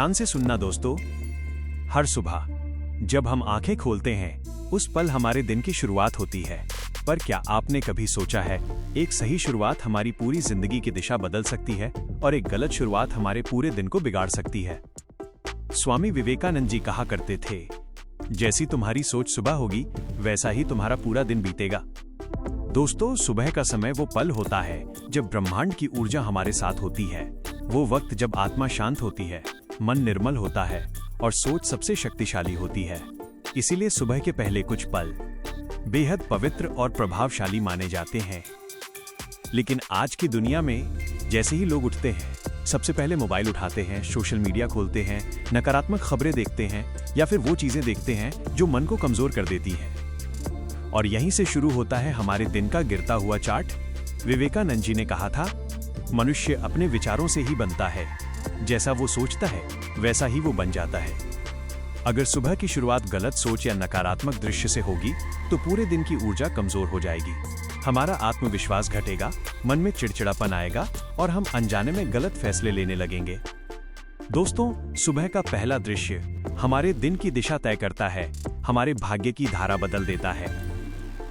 ध्यान से सुनना दोस्तों, हर सुबह जब हम आंखें खोलते हैं उस पल हमारे दिन की शुरुआत होती है। पर क्या आपने कभी सोचा है, एक सही शुरुआत हमारी पूरी जिंदगी की दिशा बदल सकती है और एक गलत शुरुआत हमारे पूरे दिन को बिगाड़ सकती है। स्वामी विवेकानंद जी कहा करते थे, जैसी तुम्हारी सोच सुबह होगी वैसा ही तुम्हारा पूरा दिन बीतेगा। दोस्तों, सुबह का समय वो पल होता है जब ब्रह्मांड की ऊर्जा हमारे साथ होती है। वो वक्त जब आत्मा शांत होती है, मन निर्मल होता है और सोच सबसे शक्तिशाली होती है। इसीलिए सुबह के पहले कुछ पल बेहद पवित्र और प्रभावशाली माने जाते हैं। लेकिन आज की दुनिया में जैसे ही लोग उठते हैं, सबसे पहले मोबाइल उठाते हैं, सोशल मीडिया खोलते हैं, नकारात्मक खबरें देखते हैं या फिर वो चीजें देखते हैं जो मन को कमजोर कर देती हैं। और यहीं से शुरू होता है हमारे दिन का गिरता हुआ चार्ट। विवेकानंद जी ने कहा था, मनुष्य अपने विचारों से ही बनता है, जैसा वो सोचता है वैसा ही वो बन जाता है। अगर सुबह की शुरुआत गलत सोच या नकारात्मक दृश्य से होगी तो पूरे दिन की ऊर्जा कमजोर हो जाएगी। हमारा आत्मविश्वास घटेगा, मन में चिड़चिड़ापन आएगा और हम अनजाने में गलत फैसले लेने लगेंगे। दोस्तों, सुबह का पहला दृश्य हमारे दिन की दिशा तय करता है, हमारे भाग्य की धारा बदल देता है।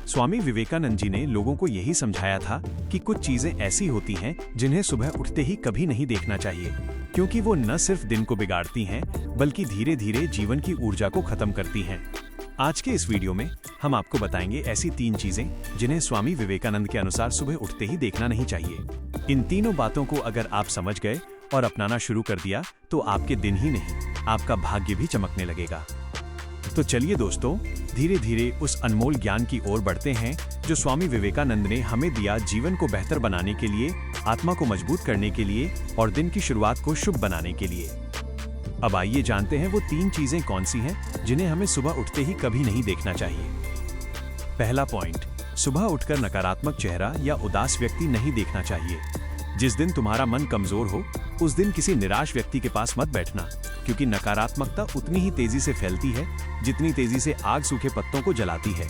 स्वामी विवेकानंद जी ने लोगों को यही समझाया था कि कुछ चीजें ऐसी होती हैं जिन्हें सुबह उठते ही कभी नहीं देखना चाहिए, क्योंकि वो न सिर्फ दिन को बिगाड़ती हैं बल्कि धीरे धीरे जीवन की ऊर्जा को खत्म करती हैं। आज के इस वीडियो में हम आपको बताएंगे ऐसी 3 चीजें जिन्हें स्वामी विवेकानंद के अनुसार सुबह उठते ही देखना नहीं चाहिए। इन तीनों बातों को अगर आप समझ गए और अपनाना शुरू कर दिया तो आपके दिन ही नहीं, आपका भाग्य भी चमकने लगेगा। तो चलिए दोस्तों, धीरे धीरे उस अनमोल ज्ञान की ओर बढ़ते हैं जो स्वामी विवेकानंद ने हमें दिया, जीवन को बेहतर बनाने के लिए, आत्मा को मजबूत करने के लिए और दिन की शुरुआत को शुभ बनाने के लिए। अब आइए जानते हैं वो 3 चीजें कौन सी हैं जिन्हें हमें सुबह उठते ही कभी नहीं देखना चाहिए। पहला पॉइंट, सुबह उठकर नकारात्मक चेहरा या उदास व्यक्ति नहीं देखना चाहिए। जिस दिन तुम्हारा मन कमजोर हो उस दिन किसी निराश व्यक्ति के पास मत बैठना, क्योंकि नकारात्मकता उतनी ही तेजी से फैलती है जितनी तेजी से आग सूखे पत्तों को जलाती है।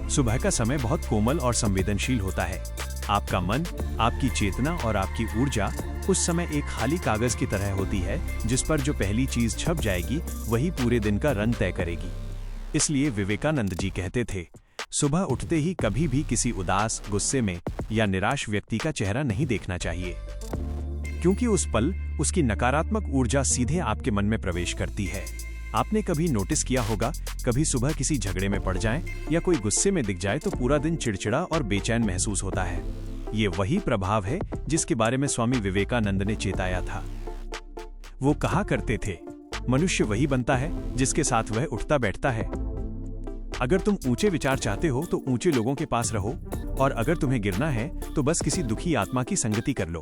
सुबह का समय बहुत कोमल और संवेदनशील होता है। आपका मन, आपकी चेतना और आपकी ऊर्जा उस समय एक खाली कागज की तरह होती है, जिस पर जो पहली चीज छप जाएगी वही पूरे दिन का रंग तय करेगी। इसलिए विवेकानंद जी कहते थे, सुबह उठते ही कभी भी किसी उदास, गुस्से में या निराश व्यक्ति का चेहरा नहीं देखना चाहिए, क्योंकि उस पल उसकी नकारात्मक ऊर्जा सीधे आपके मन में प्रवेश करती है। आपने कभी नोटिस किया होगा, कभी सुबह किसी झगड़े में पड़ जाएं या कोई गुस्से में दिख जाए तो पूरा दिन चिड़चिड़ा और बेचैन महसूस होता है। ये वही प्रभाव है जिसके बारे में स्वामी विवेकानंद ने चेताया था। वो कहा करते थे, मनुष्य वही बनता है जिसके साथ वह उठता बैठता है। अगर तुम ऊंचे विचार चाहते हो तो ऊंचे लोगों के पास रहो, और अगर तुम्हें गिरना है तो बस किसी दुखी आत्मा की संगति कर लो।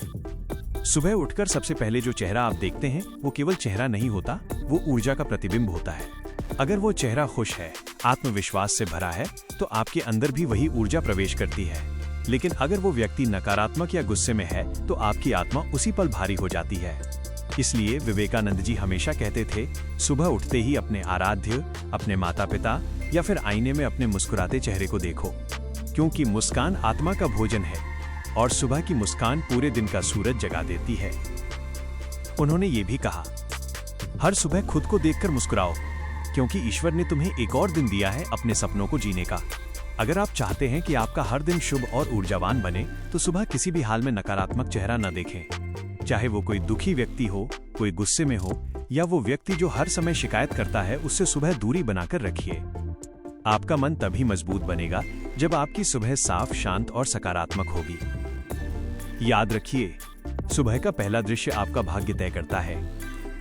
सुबह उठकर सबसे पहले जो चेहरा आप देखते हैं वो केवल चेहरा नहीं होता, वो ऊर्जा का प्रतिबिंब होता है। अगर वो चेहरा खुश है, आत्मविश्वास से भरा है, तो आपके अंदर भी वही ऊर्जा प्रवेश करती है। लेकिन अगर वो व्यक्ति नकारात्मक या गुस्से में है तो आपकी आत्मा उसी पल भारी हो जाती है। इसलिए विवेकानंद जी हमेशा कहते थे, सुबह उठते ही अपने आराध्य, अपने माता पिता या फिर आईने में अपने मुस्कुराते चेहरे को देखो, क्योंकि मुस्कान आत्मा का भोजन है और सुबह की मुस्कान पूरे दिन का सूरज जगा देती है। उन्होंने ये भी कहा, हर सुबह खुद को देखकर मुस्कुराओ, क्योंकि ईश्वर ने तुम्हें एक और दिन दिया है अपने सपनों को जीने का। अगर आप चाहते हैं कि आपका हर दिन शुभ और ऊर्जावान बने तो सुबह किसी भी हाल में नकारात्मक चेहरा न देखें। चाहे वो कोई दुखी व्यक्ति हो, कोई गुस्से में हो या वो व्यक्ति जो हर समय शिकायत करता है, उससे सुबह दूरी बनाकर रखिए। आपका मन तभी मजबूत बनेगा जब आपकी सुबह साफ, शांत और सकारात्मक होगी। याद रखिए, सुबह का पहला दृश्य आपका भाग्य तय करता है।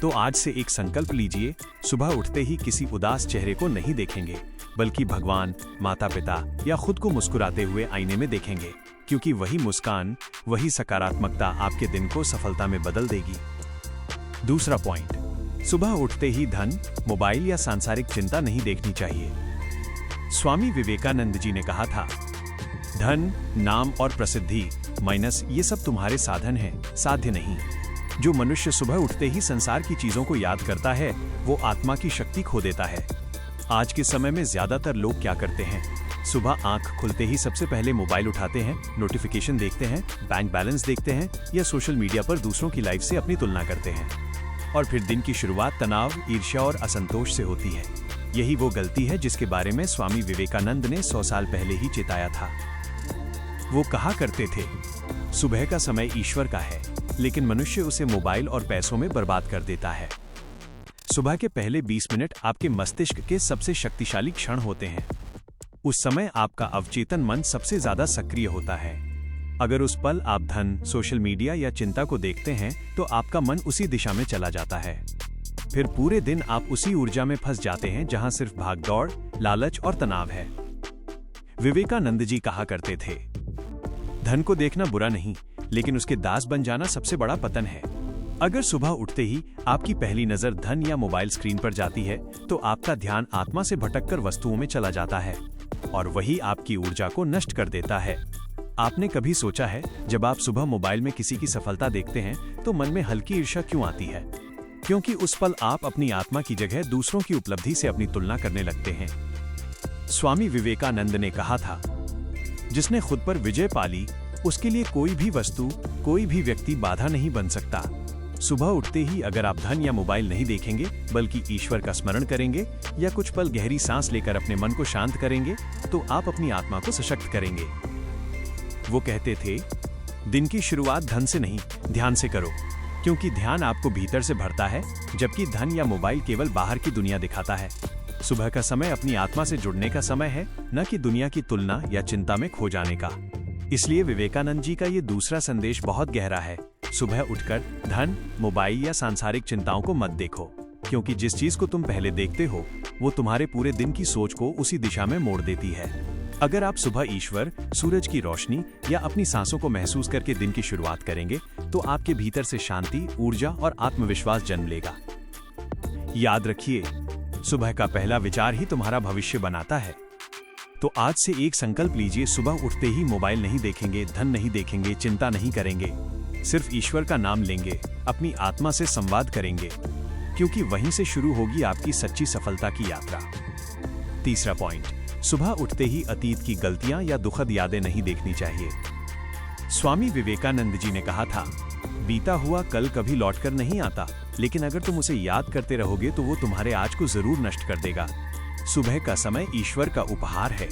तो आज से एक संकल्प लीजिए, सुबह उठते ही किसी उदास चेहरे को नहीं देखेंगे, बल्कि भगवान, माता पिता या खुद को मुस्कुराते हुए आईने में देखेंगे, क्योंकि वही मुस्कान, वही सकारात्मकता आपके दिन को सफलता में बदल देगी। दूसरा पॉइंट, सुबह उठते ही धन, मोबाइल या सांसारिक चिंता नहीं देखनी चाहिए। स्वामी विवेकानंद जी ने कहा था, धन, नाम और प्रसिद्धि माइनस ये सब तुम्हारे साधन हैं, साध्य नहीं। जो मनुष्य सुबह उठते ही संसार की चीजों को याद करता है वो आत्मा की शक्ति खो देता है। आज के समय में ज्यादातर लोग क्या करते हैं, सुबह आंख खुलते ही सबसे पहले मोबाइल उठाते हैं, नोटिफिकेशन देखते हैं, बैंक बैलेंस देखते हैं या सोशल मीडिया पर दूसरों की लाइफ से अपनी तुलना करते हैं। और फिर दिन की शुरुआत तनाव, ईर्ष्या और असंतोष से होती है। यही वो गलती है जिसके बारे में स्वामी विवेकानंद ने 100 साल पहले ही चेताया था। वो कहा करते थे, सुबह का समय ईश्वर का है, लेकिन मनुष्य उसे मोबाइल और पैसों में बर्बाद कर देता है। सुबह के पहले 20 मिनट आपके मस्तिष्क के सबसे शक्तिशाली क्षण होते हैं। उस समय आपका अवचेतन मन सबसे ज्यादा सक्रिय होता है। अगर उस पल आप धन, सोशल मीडिया या चिंता को देखते हैं तो आपका मन उसी दिशा में चला जाता है। फिर पूरे दिन आप उसी ऊर्जा में फंस जाते हैं जहां सिर्फ भागदौड़, लालच और तनाव है। विवेकानंद जी कहा करते थे, धन को देखना बुरा नहीं, लेकिन उसके दास बन जाना सबसे बड़ा पतन है। अगर सुबह उठते ही आपकी पहली नजर धन या मोबाइल स्क्रीन पर जाती है तो आपका ध्यान आत्मा से भटककर वस्तुओं में चला जाता है और वही आपकी ऊर्जा को नष्ट कर देता है। आपने कभी सोचा है, जब आप सुबह मोबाइल में किसी की सफलता देखते हैं तो मन में हल्की ईर्ष्या क्यों आती है? क्योंकि उस पल आप अपनी आत्मा की जगह दूसरों की उपलब्धि से अपनी तुलना करने लगते हैं। स्वामी विवेकानंद ने कहा था, जिसने खुद पर विजय पाली उसके लिए कोई भी वस्तु, कोई भी व्यक्ति बाधा नहीं बन सकता। सुबह उठते ही अगर आप धन या मोबाइल नहीं देखेंगे बल्कि ईश्वर का स्मरण करेंगे या कुछ पल गहरी सांस लेकर अपने मन को शांत करेंगे तो आप अपनी आत्मा को सशक्त करेंगे। वो कहते थे, दिन की शुरुआत धन से नहीं, ध्यान से करो, क्योंकि ध्यान आपको भीतर से भरता है, जबकि धन या मोबाइल केवल बाहर की दुनिया दिखाता है। सुबह का समय अपनी आत्मा से जुड़ने का समय है, न कि दुनिया की तुलना या चिंता में खो जाने का। इसलिए विवेकानंद जी का ये दूसरा संदेश बहुत गहरा है। सुबह उठकर धन, मोबाइल या सांसारिक चिंताओं को मत देखो, क्योंकि जिस चीज को तुम पहले देखते हो वो तुम्हारे पूरे दिन की सोच को उसी दिशा में मोड़ देती है। अगर आप सुबह ईश्वर, सूरज की रोशनी या अपनी सांसों को महसूस करके दिन की शुरुआत करेंगे तो आपके भीतर से शांति, ऊर्जा और आत्मविश्वास जन्म लेगा। याद रखिए, सुबह का पहला विचार ही तुम्हारा भविष्य बनाता है। तो आज से एक संकल्प लीजिए, सुबह उठते ही मोबाइल नहीं देखेंगे, धन नहीं देखेंगे, चिंता नहीं करेंगे, सिर्फ ईश्वर का नाम लेंगे, अपनी आत्मा से संवाद करेंगे, क्योंकि वहीं से शुरू होगी आपकी सच्ची सफलता की यात्रा। तीसरा पॉइंट, सुबह उठते ही अतीत की गलतियां या दुखद यादें नहीं देखनी चाहिए। स्वामी विवेकानंद जी ने कहा था, बीता हुआ कल कभी लौटकर नहीं आता, लेकिन अगर तुम उसे याद करते रहोगे तो वो तुम्हारे आज को जरूर नष्ट कर देगा। सुबह का समय ईश्वर का उपहार है,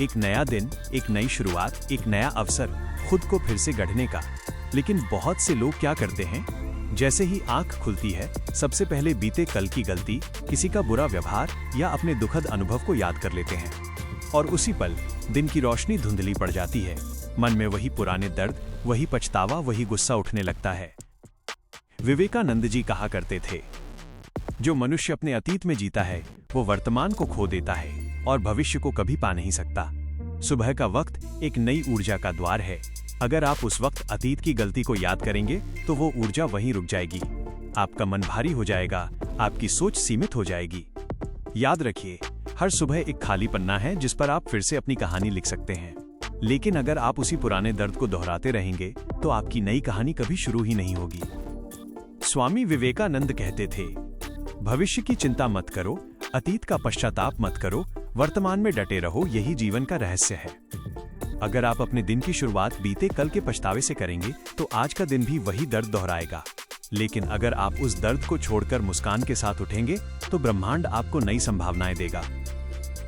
एक नया दिन, एक नई शुरुआत, एक नया अवसर खुद को फिर से गढ़ने का। लेकिन बहुत से लोग क्या करते हैं, जैसे ही आंख खुलती है सबसे पहले बीते कल की गलती, किसी का बुरा व्यवहार या अपने दुखद अनुभव को याद कर लेते हैं और उसी पल दिन की रोशनी धुंधली पड़ जाती है। मन में वही पुराने दर्द, वही पछतावा, वही गुस्सा उठने लगता है। विवेकानंद जी कहा करते थे, जो मनुष्य अपने अतीत में जीता है वो वर्तमान को खो देता है और भविष्य को कभी पा नहीं सकता। सुबह का वक्त एक नई ऊर्जा का द्वार है। अगर आप उस वक्त अतीत की गलती को याद करेंगे तो वो ऊर्जा वहीं रुक जाएगी, आपका मन भारी हो जाएगा, आपकी सोच सीमित हो जाएगी। याद रखिए, हर सुबह एक खाली पन्ना है जिस पर आप फिर से अपनी कहानी लिख सकते हैं। लेकिन अगर आप उसी पुराने दर्द को दोहराते रहेंगे तो आपकी नई कहानी कभी शुरू ही नहीं होगी। स्वामी विवेकानंद कहते थे, भविष्य की चिंता मत करो, अतीत का पश्चाताप मत करो, वर्तमान में डटे रहो, यही जीवन का रहस्य है। अगर आप अपने दिन की शुरुआत बीते कल के पछतावे से करेंगे तो आज का दिन भी वही दर्द दोहराएगा। लेकिन अगर आप उस दर्द को छोड़कर मुस्कान के साथ उठेंगे तो ब्रह्मांड आपको नई संभावनाएं देगा,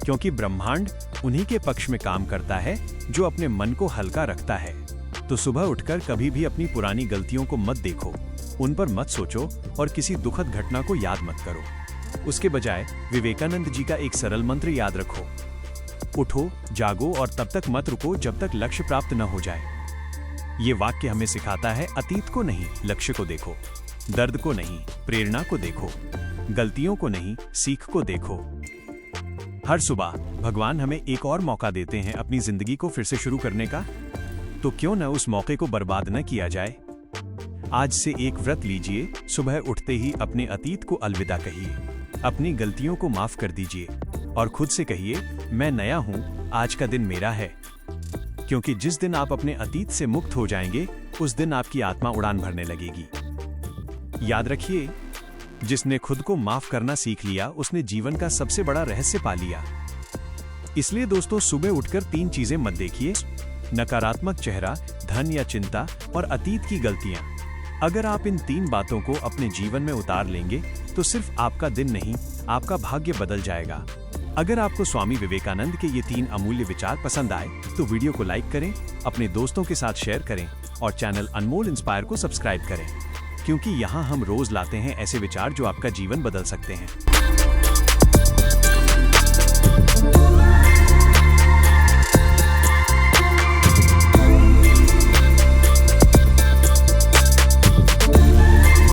क्योंकि ब्रह्मांड उन्हीं के पक्ष में काम करता है जो अपने मन को हल्का रखता है। तो सुबह उठकर कभी भी अपनी पुरानी गलतियों को मत देखो, उन पर मत सोचो और किसी दुखद घटना को याद मत करो। उसके बजाय विवेकानंद जी का एक सरल मंत्र याद रखो, उठो, जागो और तब तक मत रुको जब तक लक्ष्य प्राप्त न हो जाए। ये वाक्य हमें सिखाता है, अतीत को नहीं, लक्ष्य को देखो, दर्द को नहीं, प्रेरणा को देखो, गलतियों को नहीं, सीख को देखो। हर सुबह भगवान हमें एक और मौका देते हैं अपनी जिंदगी को फिर से शुरू करने का, तो क्यों न उस मौके को बर्बाद न किया जाए। आज से एक व्रत लीजिए, सुबह उठते ही अपने अतीत को अलविदा कहिए, अपनी गलतियों को माफ कर दीजिए और खुद से कहिए, मैं नया हूं, आज का दिन मेरा है। क्योंकि जिस दिन आप अपने अतीत से मुक्त हो जाएंगे उस दिन आपकी आत्मा उड़ान भरने लगेगी। याद रखिए, जिसने खुद को माफ करना सीख लिया उसने जीवन का सबसे बड़ा रहस्य पा लिया। इसलिए दोस्तों, सुबह उठकर 3 चीजें मत देखिए, नकारात्मक चेहरा, धन या चिंता और अतीत की गलतियां। अगर आप इन 3 बातों को अपने जीवन में उतार लेंगे तो सिर्फ आपका दिन नहीं, आपका भाग्य बदल जाएगा। अगर आपको स्वामी विवेकानंद के ये 3 अमूल्य विचार पसंद आए तो वीडियो को लाइक करें, अपने दोस्तों के साथ शेयर करें और चैनल अनमोल इंस्पायर को सब्सक्राइब करें, क्योंकि यहाँ हम रोज लाते हैं ऐसे विचार जो आपका जीवन बदल सकते हैं।